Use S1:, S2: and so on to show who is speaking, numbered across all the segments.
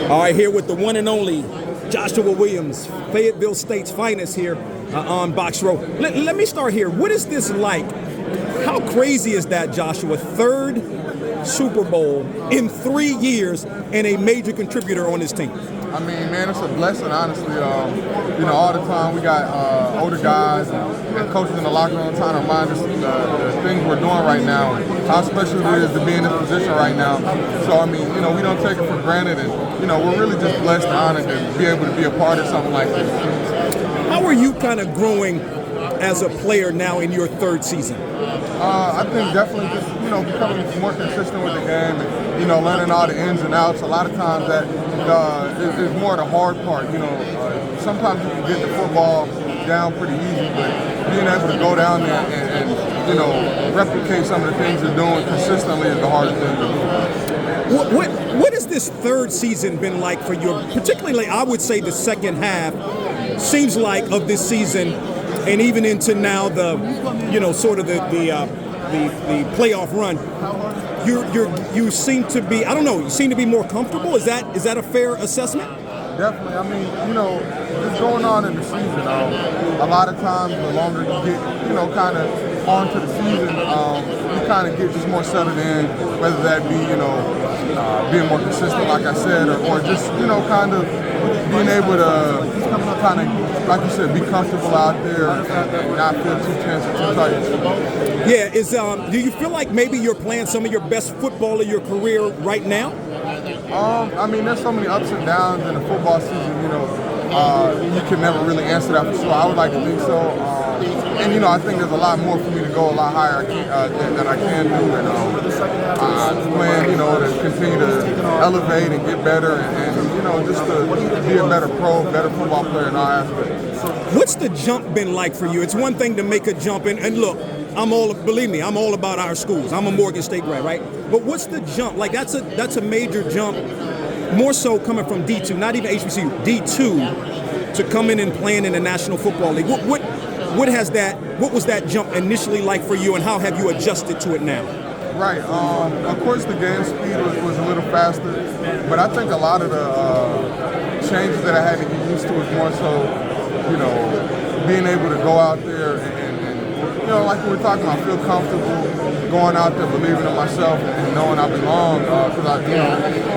S1: All right, here with the one and only Joshua Williams, Fayetteville State's finest here on BOXTOROW. Let me start here. What is this like? How crazy is that, Joshua? Third Super Bowl in 3 years and a major contributor on this team.
S2: I mean, man, it's a blessing, honestly. All the time we got older guys and coaches in the locker room trying to remind us the things we're doing right now, how special it is to be in this position right now. So, I mean, we don't take it for granted, and, we're really just blessed and honored to be able to be a part of something like this.
S1: How are you kind of growing as a player now in your third season?
S2: I think definitely just, becoming more consistent with the game and, learning all the ins and outs. A lot of times that is more the hard part. Sometimes you can get the football down pretty easy, but being able to go down there and replicate some of the things you're doing consistently is the hardest thing to do.
S1: What has this third season been like for you? Particularly, I would say the second half seems like of this season, and even into now the playoff run. You seem to be, I don't know, you seem to be more comfortable. Is that a fair assessment?
S2: Definitely. I mean, just going on in the season, a lot of times the longer you get, kind of onto the season, you kind of get just more settled in, whether that be, being more consistent, like I said, or just, kind of being able to kind of, like you said, be comfortable out there and not feel too tense or too tight.
S1: Yeah, do you feel like maybe you're playing some of your best football of your career right now?
S2: I mean, there's so many ups and downs in the football season, you can never really answer that for sure. I would like to think so. And, I think there's a lot more for me to go a lot higher than I can do. And I plan, to continue to elevate and get better and just to be a better pro, better football player in all aspects.
S1: What's the jump been like for you? It's one thing to make a jump, and look, believe me, I'm all about our schools. I'm a Morgan State grad, right? But what's the jump? Like, that's a major jump, more so coming from D2, not even HBCU, D2, to come in and playing in the National Football League. What was that jump initially like for you, and how have you adjusted to it now?
S2: Right. Of course, the game speed was a little faster, but I think a lot of the changes that I had to get used to was more so, being able to go out there and like we were talking about, feel comfortable going out there, believing in myself and knowing I belong. Because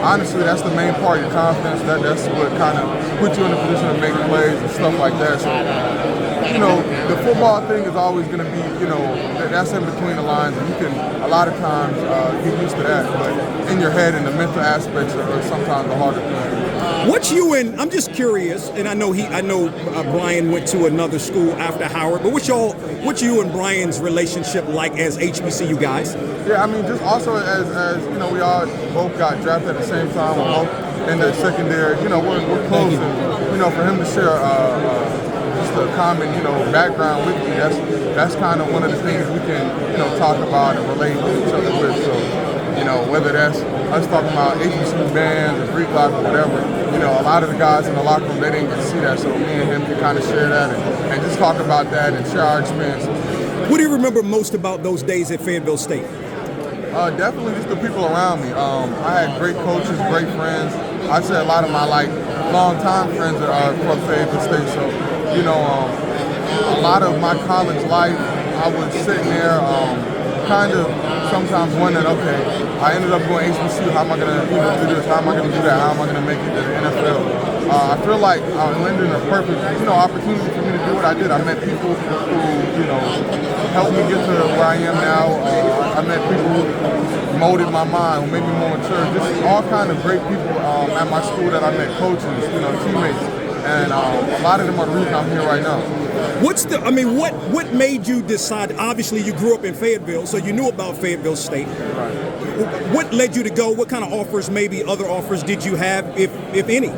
S2: honestly, that's the main part of your confidence. That's what kind of puts you in a position to make plays and stuff like that. So, the football thing is always going to be, that's in between the lines, and you can a lot of times get used to that. But in your head and the mental aspects are sometimes the harder thing.
S1: I'm just curious, and I know Brian went to another school after Howard, but what's you and Brian's relationship like as HBCU guys?
S2: Yeah, I mean, just also as we all both got drafted at the same time, we're both in the secondary, we're close, and, for him to share just a common, background with me, that's kind of one of the things we can, talk about and relate to each other with. So, whether that's us talking about HBCU bands or Greek life or whatever, a lot of the guys in the locker room, they didn't get to see that, so me and him can kind of share that and just talk about that and share our experiences.
S1: What do you remember most about those days at Fayetteville State?
S2: Definitely just the people around me. I had great coaches, great friends. I'd say a lot of my long-time friends are from Fayetteville State, so a lot of my college life, I was sitting there kind of sometimes wondering, okay, I ended up going HBCU, how am I going to do this, how am I going to do that, how am I going to make it to the NFL? I feel like I landed in a perfect opportunity for me to do what I did. I met people who helped me get to where I am now. I met people who molded my mind, who made me more mature. Just all kind of great people at my school that I met, coaches, teammates, and a lot of them are the reason I'm here right now.
S1: What made you decide? Obviously, you grew up in Fayetteville, so you knew about Fayetteville State.
S2: Right.
S1: What led you to go? What kind of offers, maybe other offers, did you have, if any?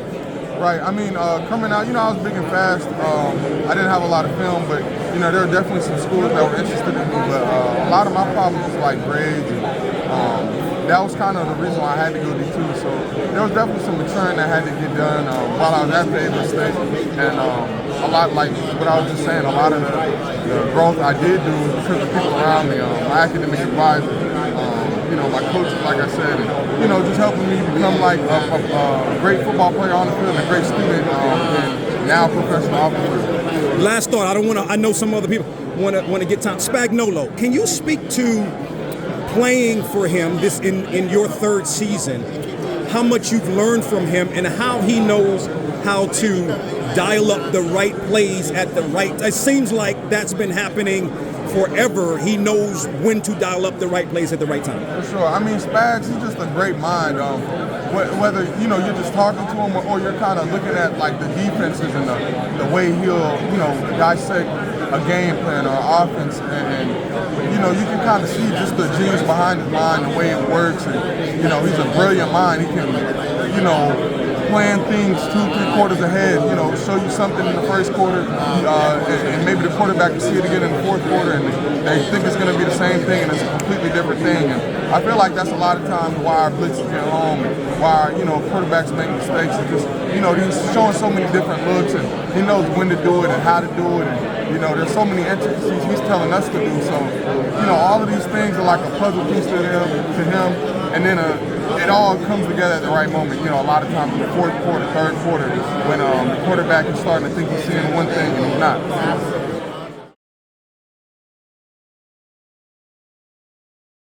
S2: Right. I mean, coming out, I was big and fast. I didn't have a lot of film, but there were definitely some schools that were interested in me. But a lot of my problems was like grades, and that was kind of the reason why I had to go D2. So there was definitely some maturing that had to get done while I was at Fayetteville State, and a lot, like what I was just saying, a lot of the growth I did do was because of people around me, my academic advisor, you know, my coaches, like I said, and, you know, just helping me become like a great football player on the field, a great student, and now professional officer.
S1: Last thought. I know some other people want to get time. Spagnuolo, can you speak to playing for him this in your third season? How much you've learned from him and how he knows how to dial up the right plays at the right. It seems like that's been happening forever. He knows when to dial up the right plays at the right time.
S2: For sure. I mean, Spags, he's just a great mind. Whether, you know, you're just talking to him or you're kind of looking at like the defenses and the way he'll, you know, dissect a game plan or offense, and you know, you can kind of see just the genius behind his mind, the way it works, and you know, he's a brilliant mind. He can, you know, plan things 2-3 quarters ahead, you know, show you something in the first quarter, and maybe the quarterback will see it again in the fourth quarter, and they think it's going to be the same thing, and it's a completely different thing. And I feel like that's a lot of times why our blitzes get home, and why, you know, quarterbacks make mistakes. It's just, you know, he's showing so many different looks, and he knows when to do it and how to do it, and you know, there's so many intricacies he's telling us to do. So, you know, all of these things are like a puzzle piece to him, and then it all comes together at the right moment. You know, a lot of times in the fourth quarter, third quarter, when the quarterback is starting to think he's seeing one thing and he's not.